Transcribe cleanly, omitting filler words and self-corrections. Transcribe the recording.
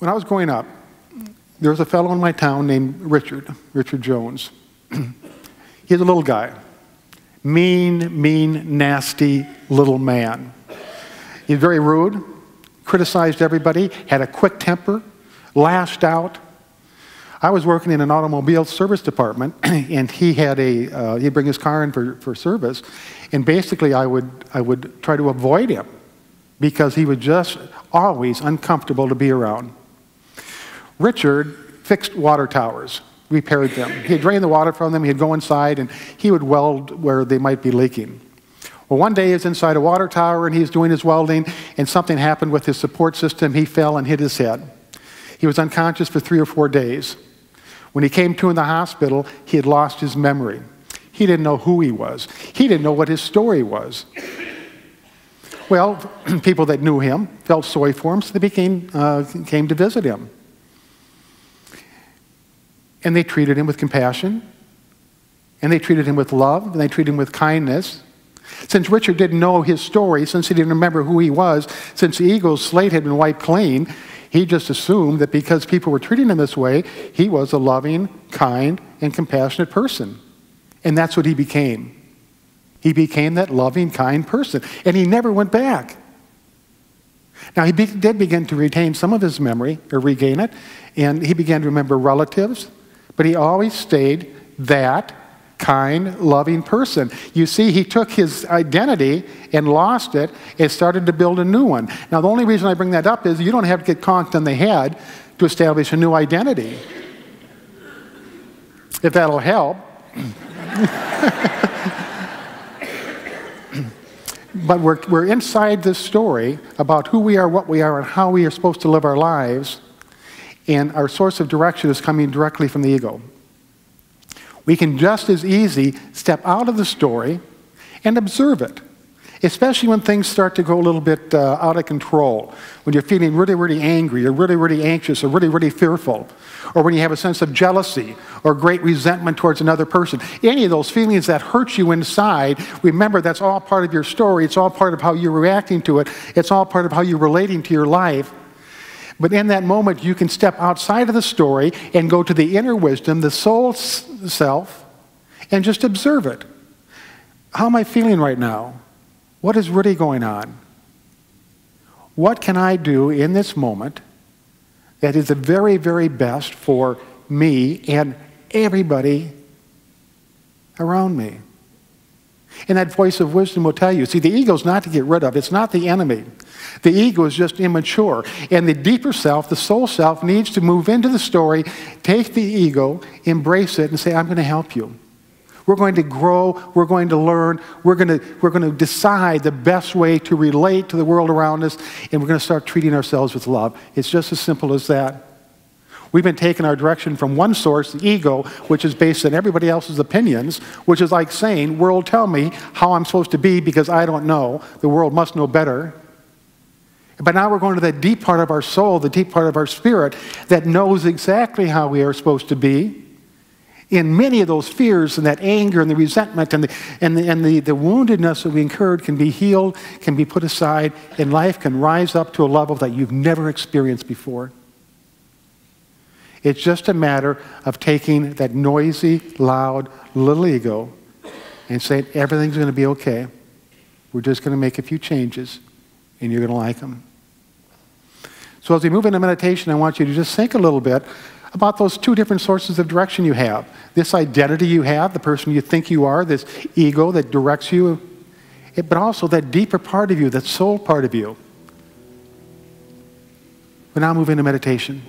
When I was growing up, there was a fellow in my town named Richard Jones. He's a little guy. Mean, nasty little man. He's very rude, criticized everybody, had a quick temper, lashed out. I was working in an automobile service department, and he'd bring his car in for service, and basically I would try to avoid him because he was just always uncomfortable to be around. Richard fixed water towers, repaired them. He'd drain the water from them, he'd go inside, and he would weld where they might be leaking. Well, one day he was inside a water tower and he was doing his welding, and something happened with his support system. He fell and hit his head. He was unconscious for 3 or 4 days. When he came to in the hospital, he had lost his memory. He didn't know who he was. He didn't know what his story was. Well, people that knew him felt sorry for him, so they came to visit him. And they treated him with compassion, and they treated him with love, and they treated him with kindness. Since Richard didn't know his story, since he didn't remember who he was, since the ego's slate had been wiped clean, he just assumed that because people were treating him this way, he was a loving, kind, and compassionate person. And that's what he became. He became that loving, kind person. And he never went back. Now, he did begin to retain some of his memory, or regain it, and he began to remember relatives, but he always stayed that kind, loving person. You see, he took his identity and lost it and started to build a new one. Now, the only reason I bring that up is you don't have to get conked on the head to establish a new identity. If that'll help. But we're inside this story about who we are, what we are, and how we are supposed to live our lives, and our source of direction is coming directly from the ego. We can just as easy step out of the story and observe it, especially when things start to go a little bit out of control, when you're feeling really, really angry, or really, really anxious, or really, really fearful, or when you have a sense of jealousy or great resentment towards another person. Any of those feelings that hurt you inside, remember that's all part of your story. It's all part of how you're reacting to it. It's all part of how you're relating to your life. But in that moment, you can step outside of the story and go to the inner wisdom, the soul self, and just observe it. How am I feeling right now? What is really going on? What can I do in this moment that is the very, very best for me and everybody around me? And that voice of wisdom will tell you. See, the ego is not to get rid of. It's not the enemy. The ego is just immature. And the deeper self, the soul self, needs to move into the story, take the ego, embrace it, and say, I'm going to help you. We're going to grow. We're going to learn. We're going to decide the best way to relate to the world around us, and we're going to start treating ourselves with love. It's just as simple as that. We've been taking our direction from one source, the ego, which is based on everybody else's opinions, which is like saying, world, tell me how I'm supposed to be because I don't know. The world must know better. But now we're going to that deep part of our soul, the deep part of our spirit that knows exactly how we are supposed to be. In many of those fears and that anger and the resentment and the woundedness that we incurred can be healed, can be put aside, and life can rise up to a level that you've never experienced before. It's just a matter of taking that noisy, loud, little ego and saying, everything's going to be okay. We're just going to make a few changes, and you're going to like them. So as we move into meditation, I want you to just think a little bit about those two different sources of direction you have. This identity you have, the person you think you are, this ego that directs you, but also that deeper part of you, that soul part of you. We now move into meditation.